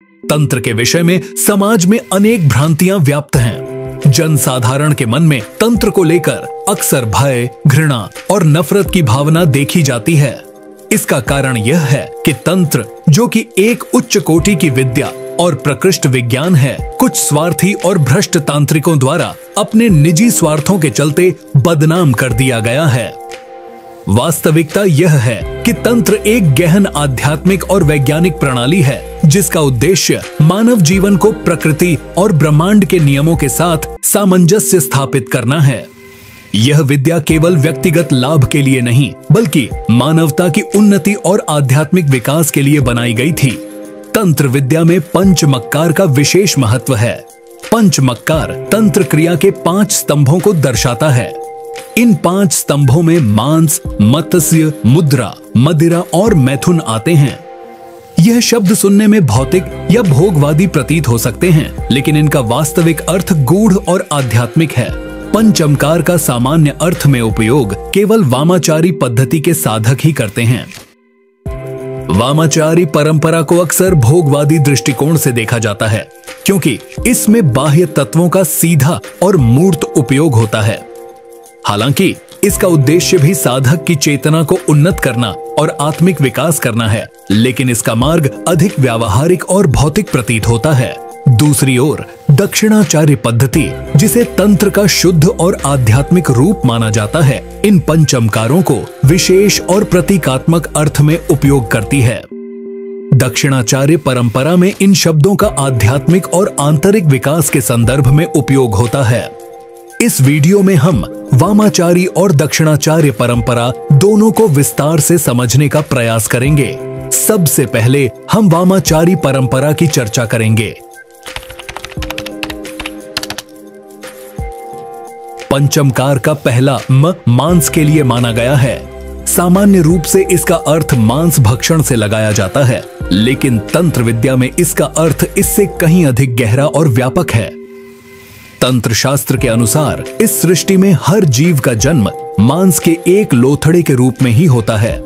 तंत्र के विषय में समाज में अनेक भ्रांतियां व्याप्त हैं। जनसाधारण के मन में तंत्र को लेकर अक्सर भय, घृणा और नफरत की भावना देखी जाती है। इसका कारण यह है कि तंत्र, जो कि एक उच्च कोटि की विद्या और प्रकृष्ट विज्ञान है, कुछ स्वार्थी और भ्रष्ट तांत्रिकों द्वारा अपने निजी स्वार्थों के चलते बदनाम कर दिया गया है। वास्तविकता यह है कि तंत्र एक गहन आध्यात्मिक और वैज्ञानिक प्रणाली है, जिसका उद्देश्य मानव जीवन को प्रकृति और ब्रह्मांड के नियमों के साथ सामंजस्य स्थापित करना है। यह विद्या केवल व्यक्तिगत लाभ के लिए नहीं, बल्कि मानवता की उन्नति और आध्यात्मिक विकास के लिए बनाई गई थी। तंत्र विद्या में पंचमक्कार का विशेष महत्व है। पंचमक्कार तंत्र क्रिया के 5 स्तंभों को दर्शाता है। इन 5 स्तंभों में मांस, मत्स्य, मुद्रा, मदिरा और मैथुन आते हैं। यह शब्द सुनने में भौतिक या भोगवादी प्रतीत हो सकते हैं, लेकिन इनका वास्तविक अर्थ गूढ़ और आध्यात्मिक है। पंचमकार का सामान्य अर्थ में उपयोग केवल वामाचारी पद्धति के साधक ही करते हैं। वामाचारी परंपरा को अक्सर भोगवादी दृष्टिकोण से देखा जाता है, क्योंकि इसमें बाह्य तत्वों का सीधा और मूर्त उपयोग होता है। हालांकि इसका उद्देश्य भी साधक की चेतना को उन्नत करना और आत्मिक विकास करना है, लेकिन इसका मार्ग अधिक व्यावहारिक और भौतिक प्रतीत होता है। दूसरी ओर दक्षिणाचार्य पद्धति, जिसे तंत्र का शुद्ध और आध्यात्मिक रूप माना जाता है, इन पंचमकारों को विशेष और प्रतीकात्मक अर्थ में उपयोग करती है। दक्षिणाचार्य परंपरा में इन शब्दों का आध्यात्मिक और आंतरिक विकास के संदर्भ में उपयोग होता है। इस वीडियो में हम वामाचारी और दक्षिणाचार्य परंपरा दोनों को विस्तार से समझने का प्रयास करेंगे। सबसे पहले हम वामाचारी परंपरा की चर्चा करेंगे। पंचमकार का पहला म मांस के लिए माना गया है। सामान्य रूप से इसका अर्थ मांस भक्षण से लगाया जाता है, लेकिन तंत्र विद्या में इसका अर्थ इससे कहीं अधिक गहरा और व्यापक है। तंत्र शास्त्र के अनुसार इस सृष्टि में हर जीव का जन्म मांस के एक लोथड़े के रूप में ही होता है।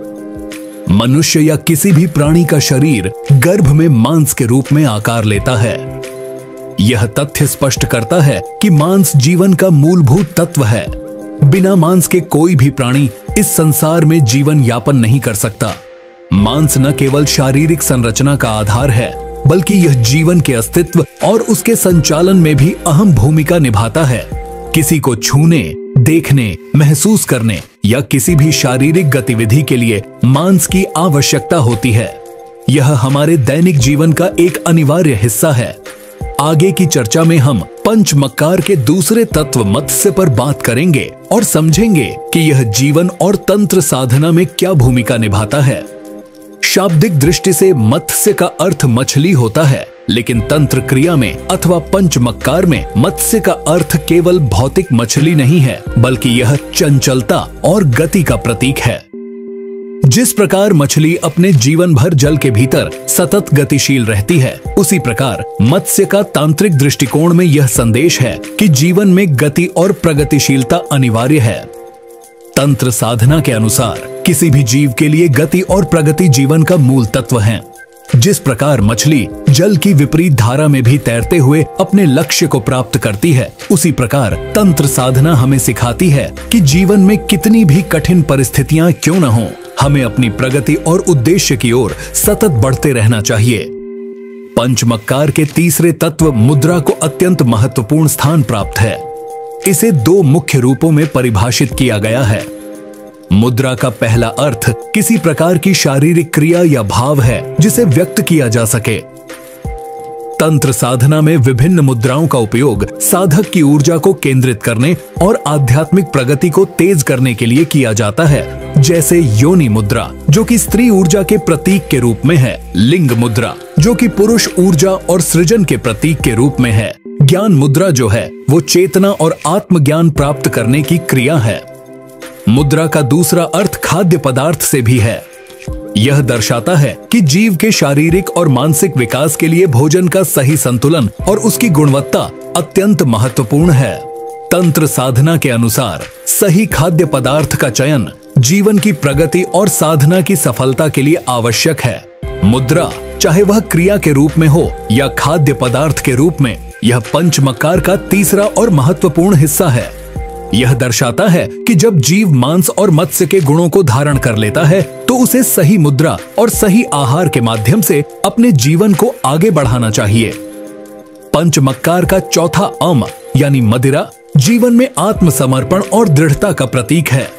मनुष्य या किसी भी प्राणी का शरीर गर्भ में मांस के रूप में आकार लेता है। यह तथ्य स्पष्ट करता है कि मांस जीवन का मूलभूत तत्व है। बिना मांस के कोई भी प्राणी इस संसार में जीवन यापन नहीं कर सकता। मांस न केवल शारीरिक संरचना का आधार है, बल्कि यह जीवन के अस्तित्व और उसके संचालन में भी अहम भूमिका निभाता है। किसी को छूने, देखने, महसूस करने या किसी भी शारीरिक गतिविधि के लिए मांस की आवश्यकता होती है। यह हमारे दैनिक जीवन का एक अनिवार्य हिस्सा है। आगे की चर्चा में हम पंचमक्कार के दूसरे तत्व मत्स्य पर बात करेंगे और समझेंगे कि यह जीवन और तंत्र साधना में क्या भूमिका निभाता है। शाब्दिक दृष्टि से मत्स्य का अर्थ मछली होता है, लेकिन तंत्र क्रिया में अथवा पंचमक्कार में मत्स्य का अर्थ केवल भौतिक मछली नहीं है, बल्कि यह चंचलता और गति का प्रतीक है। जिस प्रकार मछली अपने जीवन भर जल के भीतर सतत गतिशील रहती है, उसी प्रकार मत्स्य का तांत्रिक दृष्टिकोण में यह संदेश है कि जीवन में गति और प्रगतिशीलता अनिवार्य है। तंत्र साधना के अनुसार किसी भी जीव के लिए गति और प्रगति जीवन का मूल तत्व है। जिस प्रकार मछली जल की विपरीत धारा में भी तैरते हुए अपने लक्ष्य को प्राप्त करती है, उसी प्रकार तंत्र साधना हमें सिखाती है कि जीवन में कितनी भी कठिन परिस्थितियां क्यों न हो, हमें अपनी प्रगति और उद्देश्य की ओर सतत बढ़ते रहना चाहिए। पंचमक्कार के तीसरे तत्व मुद्रा को अत्यंत महत्वपूर्ण स्थान प्राप्त है। इसे 2 मुख्य रूपों में परिभाषित किया गया है। मुद्रा का पहला अर्थ किसी प्रकार की शारीरिक क्रिया या भाव है जिसे व्यक्त किया जा सके। तंत्र साधना में विभिन्न मुद्राओं का उपयोग साधक की ऊर्जा को केंद्रित करने और आध्यात्मिक प्रगति को तेज करने के लिए किया जाता है, जैसे योनि मुद्रा, जो कि स्त्री ऊर्जा के प्रतीक के रूप में है, लिंग मुद्रा, जो कि पुरुष ऊर्जा और सृजन के प्रतीक के रूप में है, ज्ञान मुद्रा जो है वो चेतना और आत्मज्ञान प्राप्त करने की क्रिया है। मुद्रा का दूसरा अर्थ खाद्य पदार्थ से भी है। यह दर्शाता है कि जीव के शारीरिक और मानसिक विकास के लिए भोजन का सही संतुलन और उसकी गुणवत्ता अत्यंत महत्वपूर्ण है। तंत्र साधना के अनुसार सही खाद्य पदार्थ का चयन जीवन की प्रगति और साधना की सफलता के लिए आवश्यक है। मुद्रा चाहे वह क्रिया के रूप में हो या खाद्य पदार्थ के रूप में। यह पंचमक्कार का तीसरा और महत्वपूर्ण हिस्सा है। यह दर्शाता है कि जब जीव मांस और मत्स्य के गुणों को धारण कर लेता है तो उसे सही मुद्रा और सही आहार के माध्यम से अपने जीवन को आगे बढ़ाना चाहिए। पंचमक्कार का चौथा अम यानी मदिरा जीवन में आत्मसमर्पण और दृढ़ता का प्रतीक है।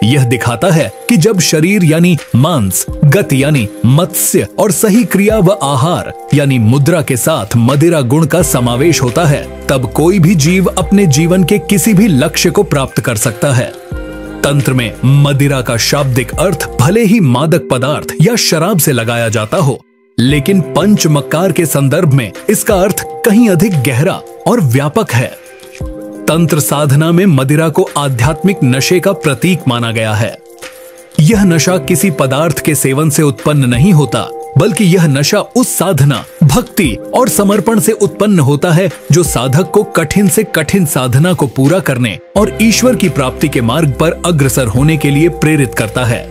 यह दिखाता है कि जब शरीर यानी मांस, गति यानी मत्स्य और सही क्रिया व आहार यानी मुद्रा के साथ मदिरा गुण का समावेश होता है, तब कोई भी जीव अपने जीवन के किसी भी लक्ष्य को प्राप्त कर सकता है। तंत्र में मदिरा का शाब्दिक अर्थ भले ही मादक पदार्थ या शराब से लगाया जाता हो, लेकिन पंचमक्कार के संदर्भ में इसका अर्थ कहीं अधिक गहरा और व्यापक है। तंत्र साधना में मदिरा को आध्यात्मिक नशे का प्रतीक माना गया है। यह नशा किसी पदार्थ के सेवन से उत्पन्न नहीं होता, बल्कि यह नशा उस साधना, भक्ति और समर्पण से उत्पन्न होता है जो साधक को कठिन से कठिन साधना को पूरा करने और ईश्वर की प्राप्ति के मार्ग पर अग्रसर होने के लिए प्रेरित करता है।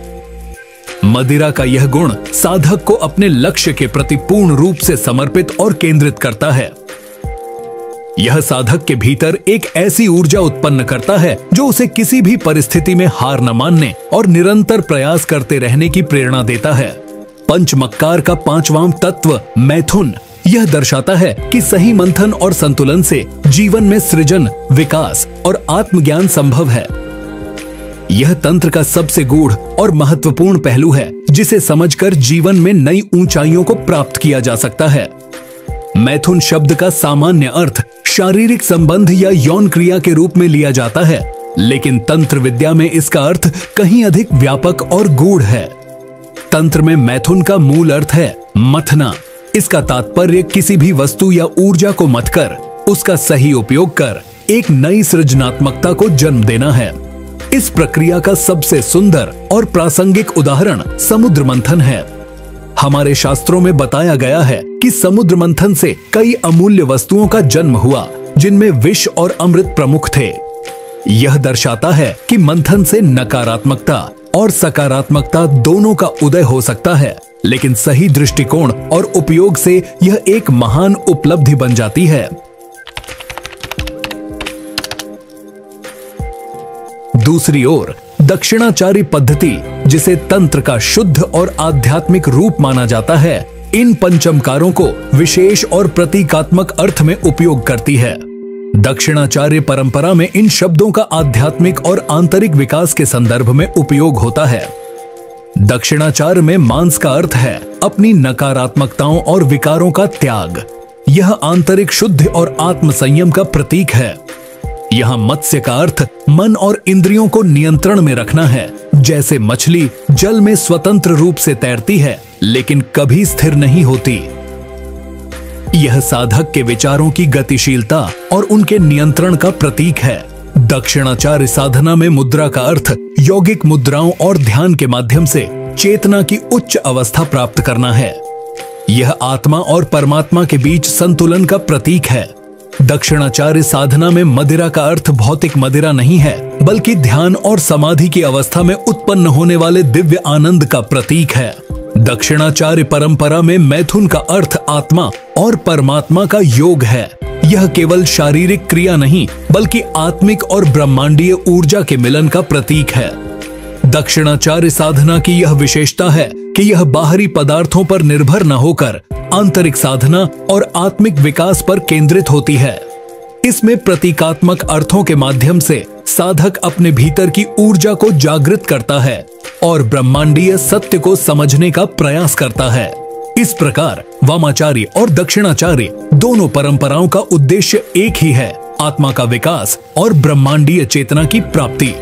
मदिरा का यह गुण साधक को अपने लक्ष्य के प्रति पूर्ण रूप से समर्पित और केंद्रित करता है। यह साधक के भीतर एक ऐसी ऊर्जा उत्पन्न करता है जो उसे किसी भी परिस्थिति में हार न मानने और निरंतर प्रयास करते रहने की प्रेरणा देता है। पंचमक्कार का पांचवां तत्व मैथुन यह दर्शाता है कि सही मंथन और संतुलन से जीवन में सृजन, विकास और आत्मज्ञान संभव है। यह तंत्र का सबसे गूढ़ और महत्वपूर्ण पहलू है, जिसे समझकर जीवन में नई ऊंचाइयों को प्राप्त किया जा सकता है। मैथुन शब्द का सामान्य अर्थ शारीरिक संबंध या यौन क्रिया के रूप में लिया जाता है, लेकिन तंत्र विद्या में इसका अर्थ कहीं अधिक व्यापक और गूढ़ है। तंत्र में मैथुन का मूल अर्थ है मथना। इसका तात्पर्य किसी भी वस्तु या ऊर्जा को मथकर उसका सही उपयोग कर एक नई सृजनात्मकता को जन्म देना है। इस प्रक्रिया का सबसे सुंदर और प्रासंगिक उदाहरण समुद्र मंथन है। हमारे शास्त्रों में बताया गया है कि समुद्र मंथन से कई अमूल्य वस्तुओं का जन्म हुआ, जिनमें विष और अमृत प्रमुख थे। यह दर्शाता है कि मंथन से नकारात्मकता और सकारात्मकता दोनों का उदय हो सकता है, लेकिन सही दृष्टिकोण और उपयोग से यह एक महान उपलब्धि बन जाती है। दूसरी ओर दक्षिणाचारी पद्धति, जिसे तंत्र का शुद्ध और आध्यात्मिक रूप माना जाता है, इन पंचमकारों को विशेष और प्रतीकात्मक अर्थ में उपयोग करती है। दक्षिणाचार्य परंपरा में इन शब्दों का आध्यात्मिक और आंतरिक विकास के संदर्भ में उपयोग होता है। दक्षिणाचार्य में मांस का अर्थ है अपनी नकारात्मकताओं और विकारों का त्याग। यह आंतरिक शुद्ध और आत्म संयम का प्रतीक है। यहाँ मत्स्य का अर्थ मन और इंद्रियों को नियंत्रण में रखना है। जैसे मछली जल में स्वतंत्र रूप से तैरती है, लेकिन कभी स्थिर नहीं होती। यह साधक के विचारों की गतिशीलता और उनके नियंत्रण का प्रतीक है। दक्षिणाचार्य साधना में मुद्रा का अर्थ यौगिक मुद्राओं और ध्यान के माध्यम से चेतना की उच्च अवस्था प्राप्त करना है। यह आत्मा और परमात्मा के बीच संतुलन का प्रतीक है। दक्षिणाचार्य साधना में मदिरा का अर्थ भौतिक मदिरा नहीं है, बल्कि ध्यान और समाधि की अवस्था में उत्पन्न होने वाले दिव्य आनंद का प्रतीक है। दक्षिणाचार्य परंपरा में मैथुन का अर्थ आत्मा और परमात्मा का योग है। यह केवल शारीरिक क्रिया नहीं, बल्कि आत्मिक और ब्रह्मांडीय ऊर्जा के मिलन का प्रतीक है। दक्षिणाचार्य साधना की यह विशेषता है कि यह बाहरी पदार्थों पर निर्भर न होकर आंतरिक साधना और आत्मिक विकास पर केंद्रित होती है। इसमें प्रतीकात्मक अर्थों के माध्यम से साधक अपने भीतर की ऊर्जा को जागृत करता है और ब्रह्मांडीय सत्य को समझने का प्रयास करता है। इस प्रकार वामाचार्य और दक्षिणाचार्य दोनों परंपराओं का उद्देश्य एक ही है, आत्मा का विकास और ब्रह्मांडीय चेतना की प्राप्ति।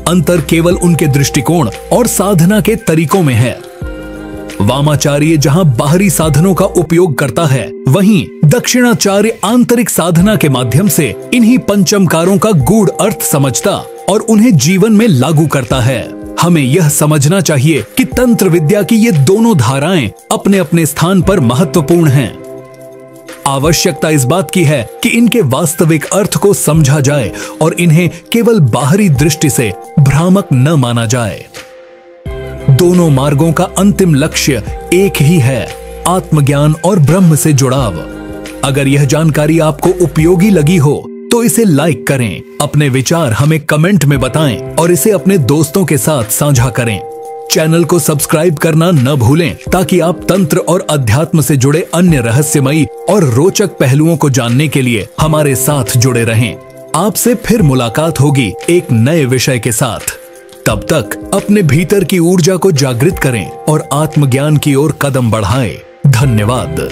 अंतर केवल उनके दृष्टिकोण और साधना के तरीकों में है। वामाचार्य जहां बाहरी साधनों का उपयोग करता है, वहीं दक्षिणाचार्य आंतरिक साधना के माध्यम से इन्हीं पंचमकारों का गूढ़ अर्थ समझता और उन्हें जीवन में लागू करता है। हमें यह समझना चाहिए कि तंत्र विद्या की ये दोनों धाराएं अपने अपने स्थान पर महत्वपूर्ण हैं। आवश्यकता इस बात की है कि इनके वास्तविक अर्थ को समझा जाए और इन्हें केवल बाहरी दृष्टि से भ्रामक न माना जाए। दोनों मार्गों का अंतिम लक्ष्य एक ही है, आत्मज्ञान और ब्रह्म से जुड़ाव। अगर यह जानकारी आपको उपयोगी लगी हो तो इसे लाइक करें, अपने विचार हमें कमेंट में बताएं और इसे अपने दोस्तों के साथ साझा करें। चैनल को सब्सक्राइब करना न भूलें ताकि आप तंत्र और अध्यात्म से जुड़े अन्य रहस्यमयी और रोचक पहलुओं को जानने के लिए हमारे साथ जुड़े रहें। आपसे फिर मुलाकात होगी एक नए विषय के साथ। तब तक अपने भीतर की ऊर्जा को जागृत करें और आत्मज्ञान की ओर कदम बढ़ाएं। धन्यवाद।